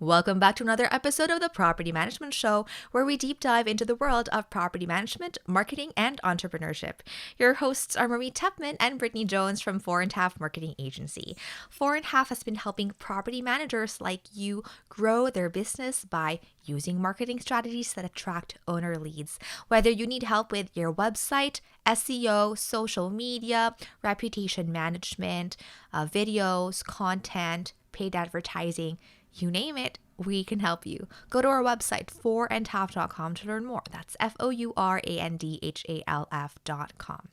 Welcome back to another episode of the Property Management Show, where we deep dive into the world of property management, marketing, and entrepreneurship. Your hosts are Marie Tepman and Brittany Jones from 4.5 Marketing Agency. 4.5 has been helping property managers like you grow their business by using marketing strategies that attract owner leads. Whether you need help with your website, SEO, social media, reputation management, videos, content, paid advertising, you name it, we can help you. Go to our website, fourandhalf.com, to learn more. That's fourandhalf.com.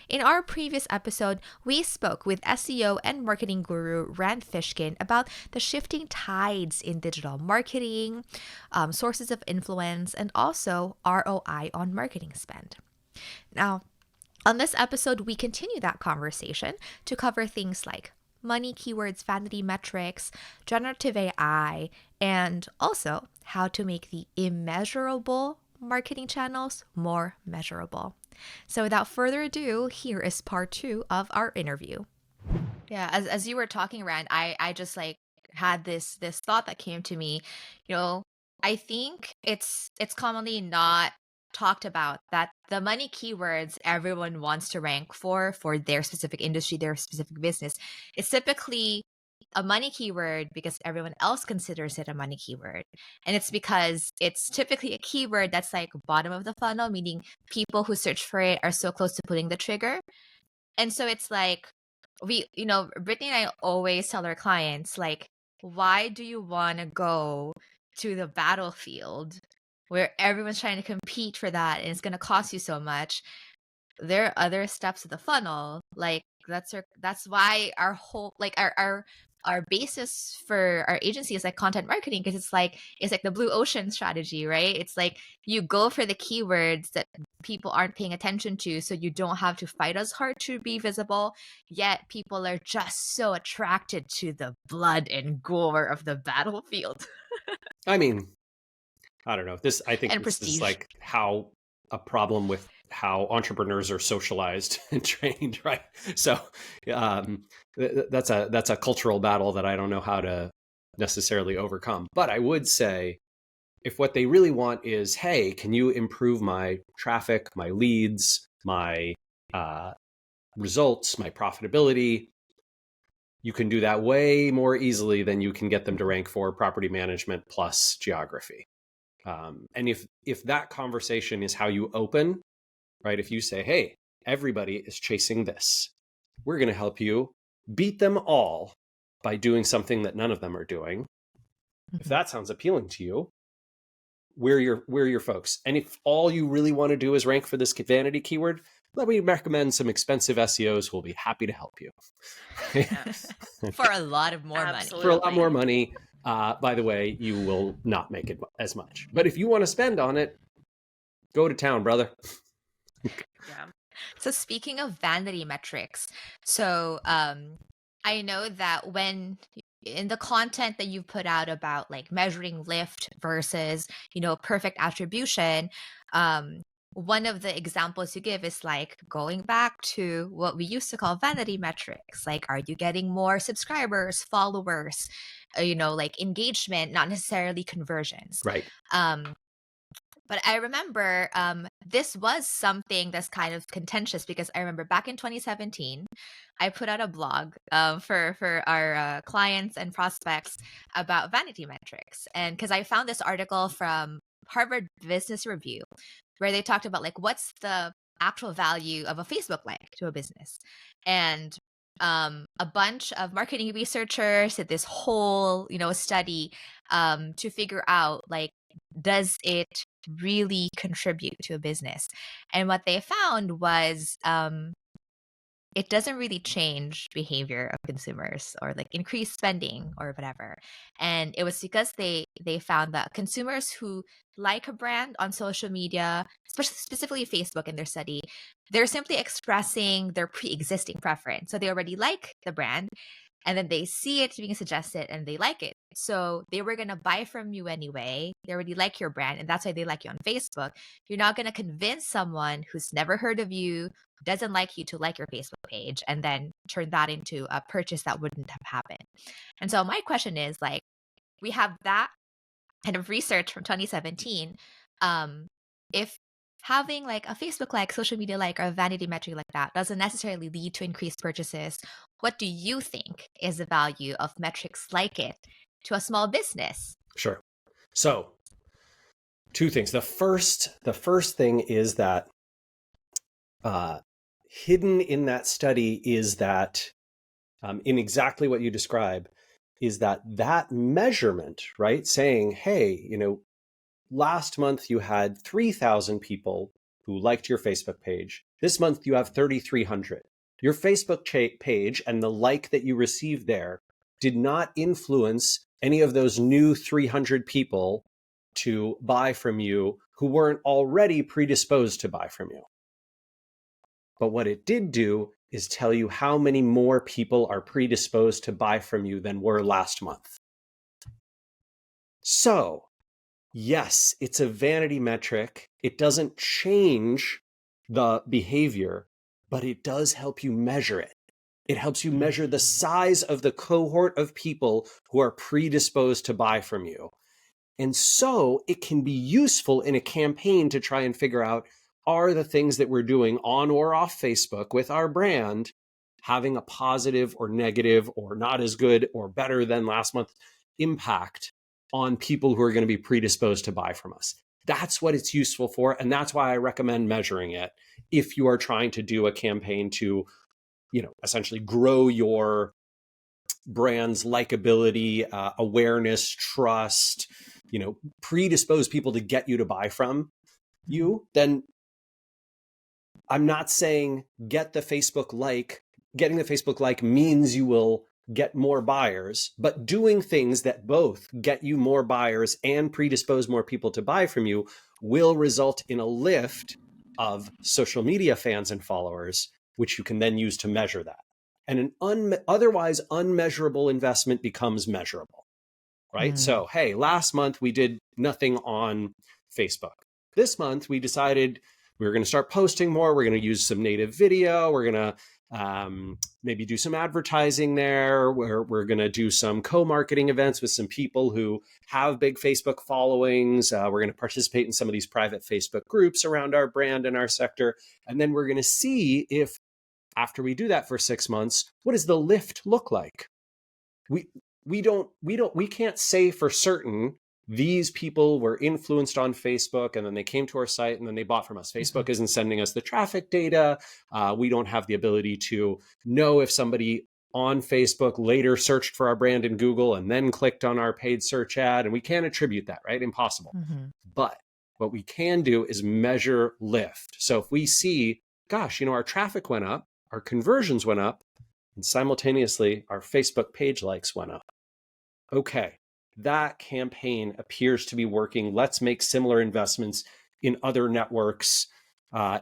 In our previous episode, we spoke with SEO and marketing guru Rand Fishkin about the shifting tides in digital marketing, sources of influence, and also ROI on marketing spend. Now, on this episode, we continue that conversation to cover things like money keywords, vanity metrics, generative AI, and also how to make the immeasurable marketing channels more measurable. So without further ado, here is part 2 of our interview. Yeah, as you were talking, Rand, I just had this thought that came to me. I think it's commonly not talked about that the money keywords everyone wants to rank for their specific industry, their specific business. It's typically a money keyword because everyone else considers it a money keyword. And it's because it's typically a keyword that's like bottom of the funnel, meaning people who search for it are so close to pulling the trigger. And so it's like, Brittany and I always tell our clients, like, why do you want to go to the battlefield where everyone's trying to compete for that and it's going to cost you so much? There are other steps of the funnel. Like that's why our whole, like our basis for our agency is like content marketing, because it's like the blue ocean strategy, right? It's like you go for the keywords that people aren't paying attention to, so you don't have to fight as hard to be visible, yet people are just so attracted to the blood and gore of the battlefield. I mean, I don't know. I think And this prestige. is like how a problem with how entrepreneurs are socialized and trained, right? So that's a cultural battle that I don't know how to necessarily overcome. But I would say, if what they really want is, hey, can you improve my traffic, my leads, my results, my profitability, you can do that way more easily than you can get them to rank for property management plus geography. And if that conversation is how you open, right? If you say, hey, everybody is chasing this, we're going to help you beat them all by doing something that none of them are doing. If that sounds appealing to you, we're your folks. And if all you really want to do is rank for this vanity keyword, let me recommend some expensive SEOs who will be happy to help you. Yes. For a lot of more money. For a lot more money. By the way, you will not make it as much. But if you want to spend on it, go to town, brother. Yeah. So speaking of vanity metrics, so I know that when in the content that you put out about like measuring lift versus, perfect attribution, one of the examples you give is like going back to what we used to call vanity metrics. Like, are you getting more subscribers, followers, like engagement, not necessarily conversions. Right. But I remember this was something that's kind of contentious, because I remember back in 2017, I put out a blog for our clients and prospects about vanity metrics. And because I found this article from Harvard Business Review where they talked about like what's the actual value of a Facebook like to a business. And a bunch of marketing researchers did this whole, study to figure out like, does it really contribute to a business? And what they found was it doesn't really change behavior of consumers or like increase spending or whatever. And it was because they found that consumers who like a brand on social media, specifically Facebook in their study, they're simply expressing their pre-existing preference. So they already like the brand, and then they see it being suggested and they like it. So they were going to buy from you anyway. They already like your brand, and that's why they like you on Facebook. You're not going to convince someone who's never heard of you, doesn't like you, to like your Facebook page and then turn that into a purchase that wouldn't have happened. And so my question is like, we have that kind of research from 2017. If having like a Facebook like, social media like, or a vanity metric like that doesn't necessarily lead to increased purchases, what do you think is the value of metrics like it to a small business? Sure. So two things. The first thing is that hidden in that study is that in exactly what you describe is that measurement, right? Saying, hey, last month you had 3,000 people who liked your Facebook page. This month you have 3,300. Your Facebook page and the like that you received there did not influence any of those new 300 people to buy from you who weren't already predisposed to buy from you. But what it did do is tell you how many more people are predisposed to buy from you than were last month. So, yes, it's a vanity metric. It doesn't change the behavior, but it does help you measure it. It helps you measure the size of the cohort of people who are predisposed to buy from you. And so it can be useful in a campaign to try and figure out, are the things that we're doing on or off Facebook with our brand having a positive or negative or not as good or better than last month impact on people who are going to be predisposed to buy from us? That's what it's useful for. And that's why I recommend measuring it if you are trying to do a campaign to, essentially grow your brand's likability, awareness, trust, predispose people to get you to buy from you. Then I'm not saying getting the Facebook like means you will get more buyers, but doing things that both get you more buyers and predispose more people to buy from you will result in a lift of social media fans and followers, which you can then use to measure that. And an otherwise unmeasurable investment becomes measurable, right? So, hey, last month we did nothing on Facebook. This month we decided we were going to start posting more. We're going to use some native video. We're going to maybe do some advertising there. We're going to do some co-marketing events with some people who have big Facebook followings. We're going to participate in some of these private Facebook groups around our brand and our sector. And then we're going to see if after we do that for 6 months, what does the lift look like? We can't say for certain these people were influenced on Facebook and then they came to our site and then they bought from us. Facebook isn't sending us the traffic data. We don't have the ability to know if somebody on Facebook later searched for our brand in Google and then clicked on our paid search ad. And we can't attribute that, right? Impossible. But what we can do is measure lift. So if we see, gosh, our traffic went up, our conversions went up, and simultaneously our Facebook page likes went up. Okay, that campaign appears to be working. Let's make similar investments in other networks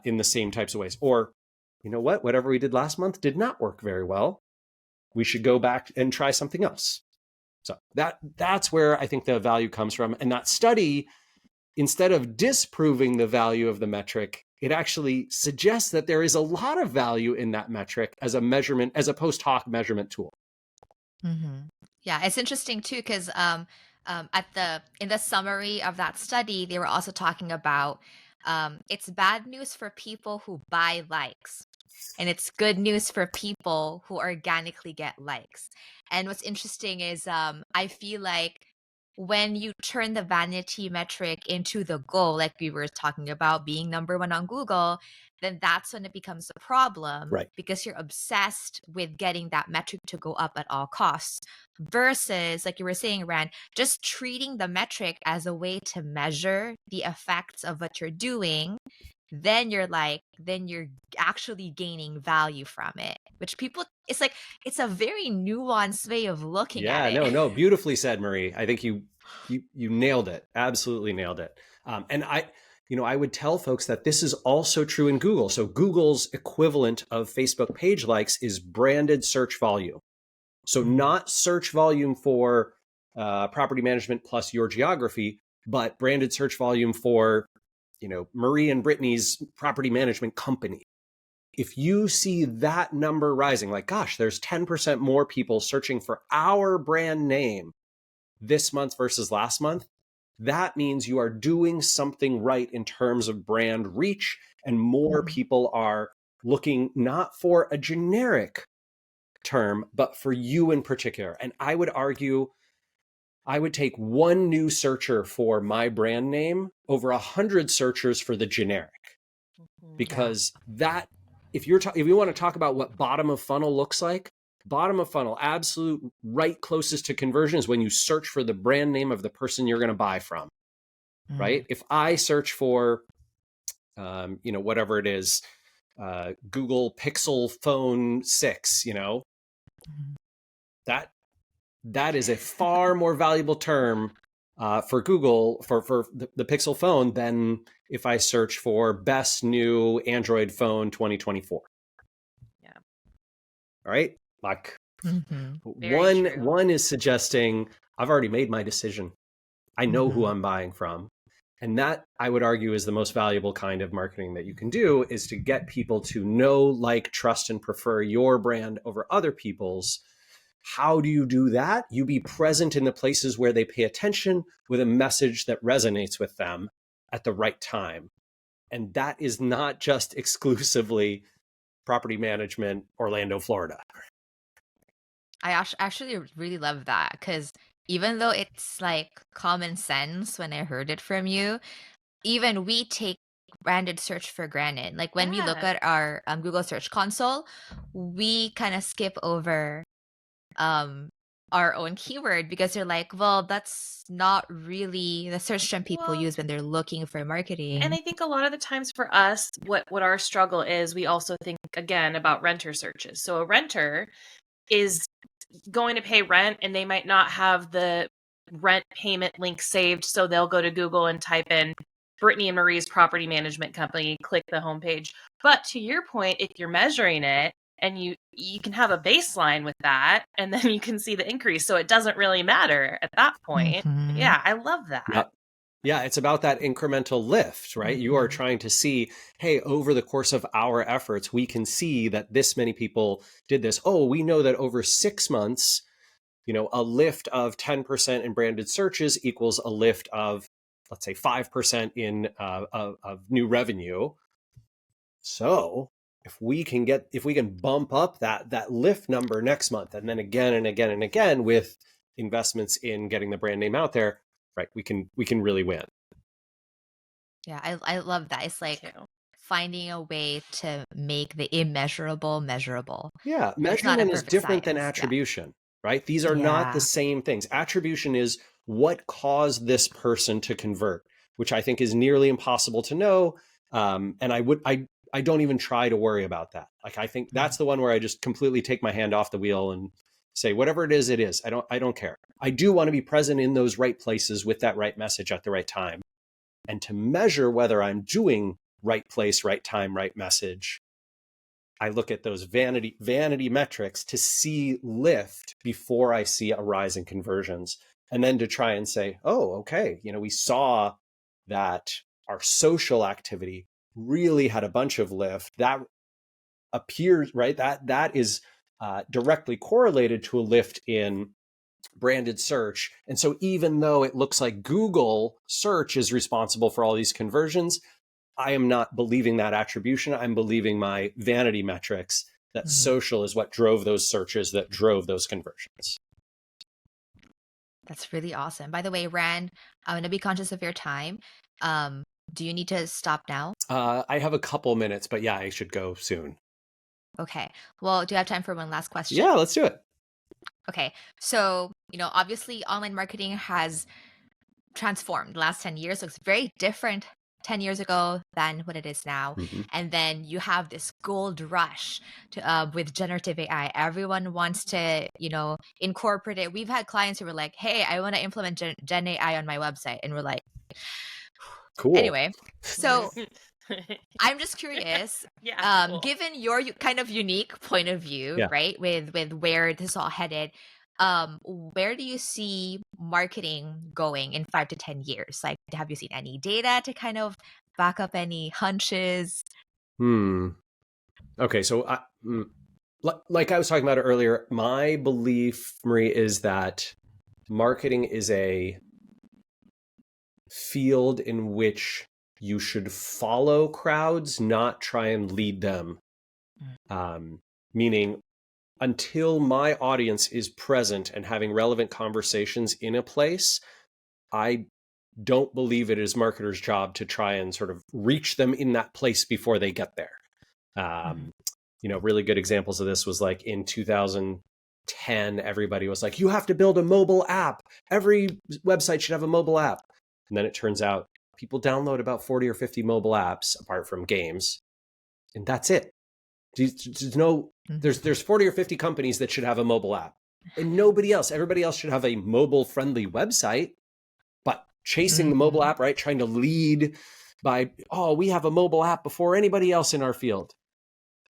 in the same types of ways. Or, whatever we did last month did not work very well. We should go back and try something else. So that's where I think the value comes from. And that study, instead of disproving the value of the metric, it actually suggests that there is a lot of value in that metric as a measurement, as a post hoc measurement tool. Yeah, it's interesting too because in the summary of that study, they were also talking about it's bad news for people who buy likes, and it's good news for people who organically get likes. And what's interesting is I feel like when you turn the vanity metric into the goal, like we were talking about being number one on Google, then that's when it becomes a problem, Right. because you're obsessed with getting that metric to go up at all costs. Versus, like you were saying, Rand, just treating the metric as a way to measure the effects of what you're doing, then you're actually gaining value from it, which it's a very nuanced way of looking at it. No, beautifully said, Marie. I think you nailed it. Absolutely nailed it. And I would tell folks that this is also true in Google. So Google's equivalent of Facebook page likes is branded search volume. So not search volume for property management plus your geography, but branded search volume for, Marie and Brittany's property management company. If you see that number rising, like, gosh, there's 10% more people searching for our brand name this month versus last month, that means you are doing something right in terms of brand reach, and more people are looking not for a generic term, but for you in particular. And I would argue I would take one new searcher for my brand name over 100 searchers for the generic, because that, if you want to talk about what bottom of funnel looks like, bottom of funnel, absolute right closest to conversion is when you search for the brand name of the person you're going to buy from, right? If I search for, whatever it is, Google Pixel Phone 6, that is a far more valuable term for Google for the Pixel phone than if I search for best new Android phone 2024. Yeah. All right. Like Very true. one is suggesting I've already made my decision. I know who I'm buying from. And that, I would argue, is the most valuable kind of marketing that you can do, is to get people to know, like, trust, and prefer your brand over other people's. How do you do that? You be present in the places where they pay attention with a message that resonates with them at the right time. And that is not just exclusively property management, Orlando, Florida. I actually really love that, because even though it's like common sense when I heard it from you, even we take branded search for granted. Like when we look at our Google Search Console, we kind of skip over our own keyword because they're like, well, that's not really the search term people use when they're looking for marketing. And I think a lot of the times for us, what our struggle is, we also think again about renter searches. So a renter is going to pay rent and they might not have the rent payment link saved, so they'll go to Google and type in Brittany and Marie's property management company, click the homepage. But to your point, if you're measuring it, and you can have a baseline with that, and then you can see the increase. So it doesn't really matter at that point. Yeah, I love that. Yep. Yeah, it's about that incremental lift, right? You are trying to see, hey, over the course of our efforts, we can see that this many people did this. Oh, we know that over 6 months, a lift of 10% in branded searches equals a lift of, let's say, 5% in of new revenue. So if we can bump up that lift number next month, and then again and again and again with investments in getting the brand name out there, right, we can really win. Yeah, I love that. It's like finding a way to make the immeasurable measurable. Yeah, measurement is different than attribution, right? These are not the same things. Attribution is what caused this person to convert, which I think is nearly impossible to know. And I don't even try to worry about that. Like, I think that's the one where I just completely take my hand off the wheel and say, whatever it is, it is. I don't care. I do want to be present in those right places with that right message at the right time. And to measure whether I'm doing right place, right time, right message, I look at those vanity metrics to see lift before I see a rise in conversions. And then to try and say, oh, okay, we saw that our social activity really had a bunch of lift. That appears, right? That is directly correlated to a lift in branded search. And so even though it looks like Google search is responsible for all these conversions, I am not believing that attribution. I'm believing my vanity metrics that social is what drove those searches, that drove those conversions. That's really awesome. By the way, Rand, I'm going to be conscious of your time. Do you need to stop now? I have a couple minutes, but yeah, I should go soon. Okay. Well, do you have time for one last question? Yeah, let's do it. Okay. So, obviously online marketing has transformed the last 10 years. So it's very different 10 years ago than what it is now. And then you have this gold rush with generative AI. Everyone wants to, incorporate it. We've had clients who were like, hey, I want to implement Gen AI on my website. And we're like, cool. Anyway, so I'm just curious, cool. Given your kind of unique point of view, right, with where this is all headed, where do you see marketing going in 5 to 10 years? Like, have you seen any data to kind of back up any hunches? Okay, so like I was talking about earlier, my belief, Marie, is that marketing is a field in which you should follow crowds, not try and lead them. Meaning, until my audience is present and having relevant conversations in a place, I don't believe it is marketers' job to try and sort of reach them in that place before they get there. Really good examples of this was like in 2010, everybody was like, you have to build a mobile app. Every website should have a mobile app. And then it turns out people download about 40 or 50 mobile apps apart from games. And that's it. There's 40 or 50 companies that should have a mobile app and nobody else. Everybody else should have a mobile friendly website, but chasing the mobile app, right? Trying to lead by, we have a mobile app before anybody else in our field.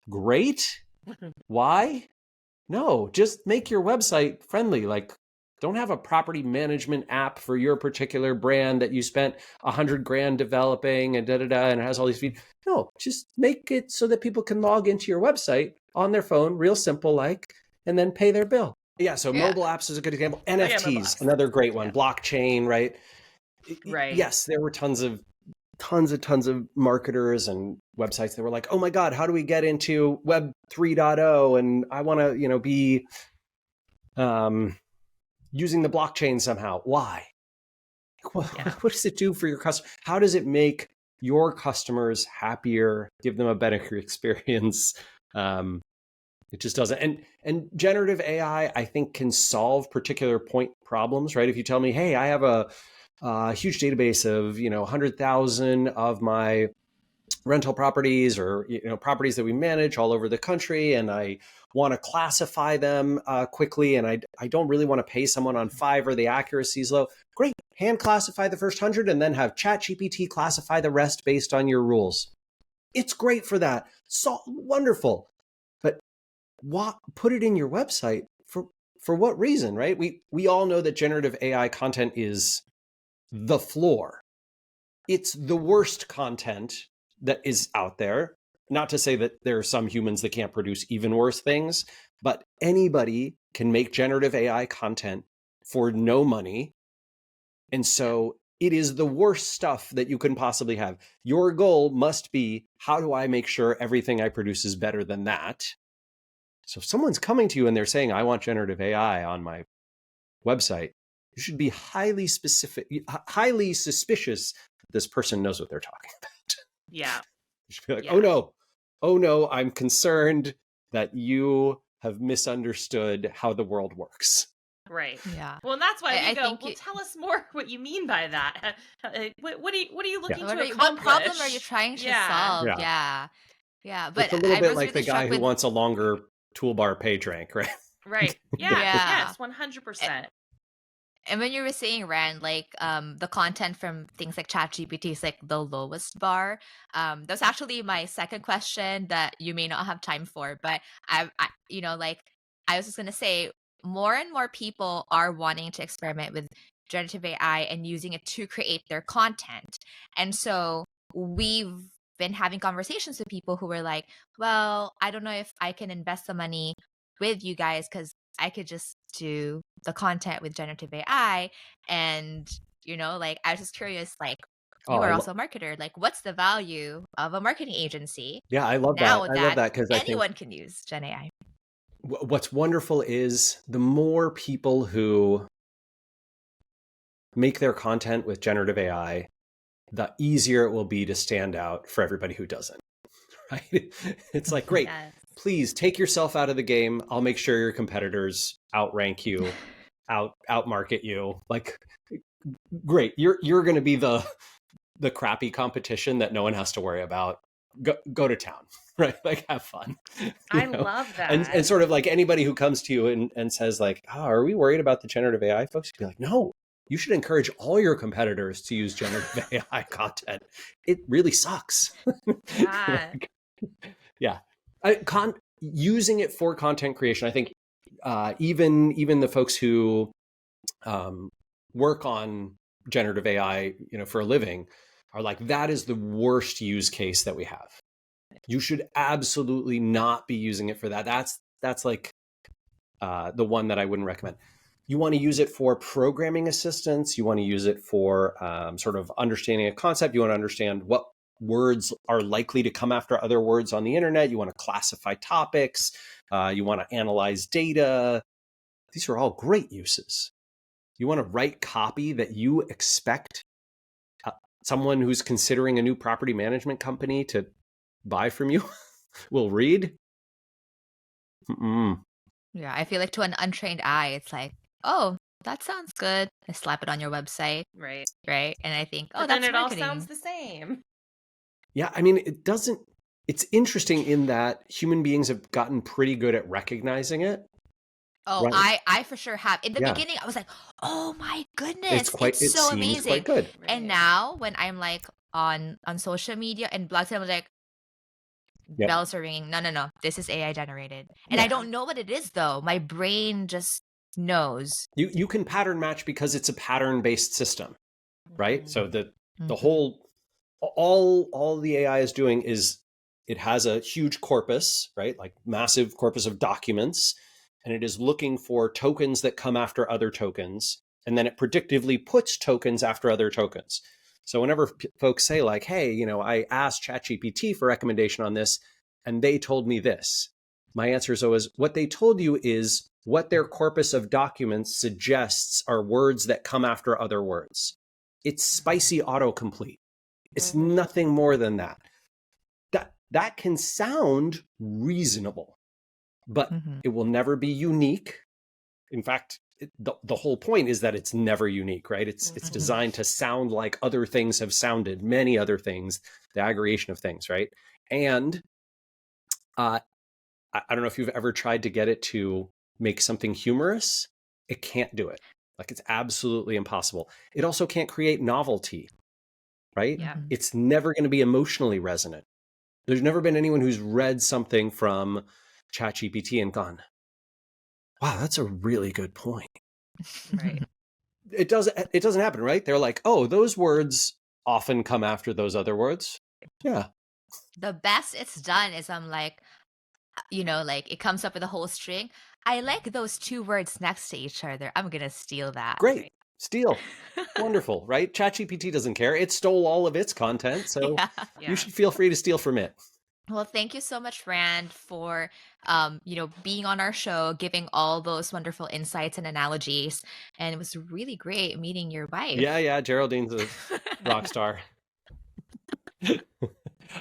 Great. Why? No, just make your website friendly. Like, don't have a property management app for your particular brand that you spent $100,000 developing and and it has all these features. No, just make it so that people can log into your website on their phone, real simple, and then pay their bill. Yeah, so mobile apps is a good example. NFTs, another great one. Blockchain, right? Right. Yes, there were tons of marketers and websites that were like, oh my God, how do we get into Web 3.0? And I want to, be using the blockchain somehow. Why? What does it do for your customer? How does it make your customers happier, give them a better experience? It just doesn't. And generative AI, I think, can solve particular point problems, right? If you tell me, hey, I have a huge database of 100,000 of my rental properties or properties that we manage all over the country, and I want to classify them quickly, and I don't really want to pay someone on Fiverr, the accuracy is low. Great, hand classify the first 100 and then have ChatGPT classify the rest based on your rules. It's great for that. So wonderful. But put it in your website for what reason, right? We all know that generative AI content is the floor. It's the worst content that is out there. Not to say that there are some humans that can't produce even worse things, but anybody can make generative AI content for no money. And so it is the worst stuff that you can possibly have. Your goal must be, how do I make sure everything I produce is better than that? So if someone's coming to you and they're saying, I want generative AI on my website, you should be highly suspicious that this person knows what they're talking about. Yeah. You should be like, oh no, I'm concerned that you have misunderstood how the world works. Right. Yeah. Well, and that's why I we go, think well, tell us more what you mean by that. What are you looking to accomplish? What problem are you trying to solve? Yeah. But it's a little bit was like really the guy who wants a longer toolbar page rank, right? Right. Yeah. Yes, 100%. And when you were saying, Rand, like the content from things like ChatGPT is like the lowest bar. That's actually my second question that you may not have time for. But I was just gonna say, more and more people are wanting to experiment with generative AI and using it to create their content. And so we've been having conversations with people who were like, well, I don't know if I can invest the money with you guys because I could just do the content with generative AI. And, I was just curious, like, you are also a marketer. Like, what's the value of a marketing agency? Yeah, I love that. I love that because anyone can use Gen AI. What's wonderful is the more people who make their content with generative AI, the easier it will be to stand out for everybody who doesn't. Right? It's like, great, please take yourself out of the game. I'll make sure your competitors outrank you, outmarket you. Like, great, you're going to be the crappy competition that no one has to worry about. Go to town, right? Like, have fun. I love that. And sort of like anybody who comes to you and says like, are we worried about the generative AI folks? You'd be like, no, you should encourage all your competitors to use generative AI content. It really sucks. Yeah. Using it for content creation, I think even the folks who work on generative AI, for a living, are like, that is the worst use case that we have. You should absolutely not be using it for that. That's like the one that I wouldn't recommend. You want to use it for programming assistance. You want to use it for sort of understanding a concept. You want to understand what words are likely to come after other words on the internet. You want to classify topics. You want to analyze data. These are all great uses. You want to write copy that you expect someone who's considering a new property management company to buy from you will read. Mm-mm. Yeah, I feel like to an untrained eye, it's like, oh, that sounds good. I slap it on your website, Right. and I think, oh, But that's then it marketing. all sounds the same. Yeah, I mean, it doesn't. It's interesting in that human beings have gotten pretty good at recognizing it. Oh, Right. I for sure have. In the Yeah. beginning, I was like, oh my goodness, It so seems amazing. quite good. And Right. now when I'm like on social media and blogs, I'm like, Yep. bells are ringing. No, this is AI generated. And Yeah. I don't know what it is though. My brain just knows. You can pattern match because it's a pattern-based system, right? Mhm. So the Mhm. whole all the AI is doing is it has a huge corpus, right? Like massive corpus of documents, and it is looking for tokens that come after other tokens, and then it predictively puts tokens after other tokens. So whenever folks say like, hey, I asked ChatGPT for recommendation on this and they told me this, my answer is always, what they told you is what their corpus of documents suggests are words that come after other words. It's spicy autocomplete. It's Mhm. nothing more than that. That can sound reasonable, but Mhm. it will never be unique. In fact, the whole point is that it's never unique, right? It's Mhm. designed to sound like other things have sounded, many other things, the aggregation of things, right? And I don't know if you've ever tried to get it to make something humorous. It can't do it. Like, it's absolutely impossible. It also can't create novelty, right? Yeah. Mhm. It's never going to be emotionally resonant. There's never been anyone who's read something from ChatGPT and gone, wow, that's a really good point. Right. It doesn't happen, right? They're like, oh, those words often come after those other words. Yeah. The best it's done is I'm like, like it comes up with a whole string. I like those two words next to each other. I'm gonna steal that. Great. Right. Steal. Wonderful, right? ChatGPT doesn't care. It stole all of its content, so Yeah. Yeah. you should feel free to steal from it. Well, thank you so much, Rand, for being on our show, giving all those wonderful insights and analogies. And it was really great meeting your wife. Yeah, Geraldine's a rock star. Love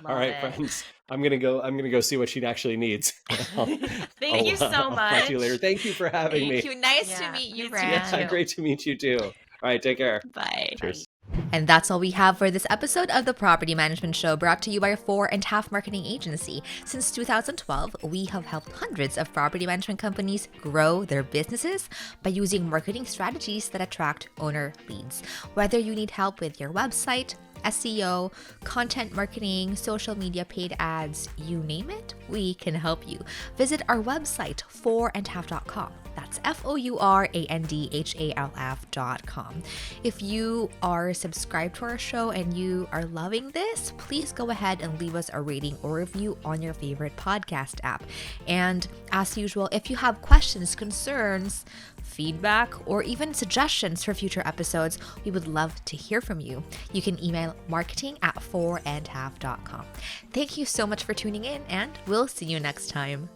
All right, it. friends. I'm gonna go see what she actually needs. Thank you so I'll talk to you later. much. Thank you for having Thank me. you. Nice to Yeah, meet you, nice to meet Yeah, Rand. you. great to meet you too. All right, take care. Bye. Cheers. And that's all we have for this episode of the Property Management Show, brought to you by 4.5 Marketing Agency. Since 2012, we have helped hundreds of property management companies grow their businesses by using marketing strategies that attract owner leads. Whether you need help with your website, SEO, content marketing, social media paid ads, you name it, we can help you. Visit our website, 4andhalf.com. That's FOURANDHALF.com. If you are subscribed to our show and you are loving this, please go ahead and leave us a rating or review on your favorite podcast app. And as usual, if you have questions, concerns, feedback, or even suggestions for future episodes, we would love to hear from you. You can email marketing@4andhalf.com. Thank you so much for tuning in, and we'll see you next time.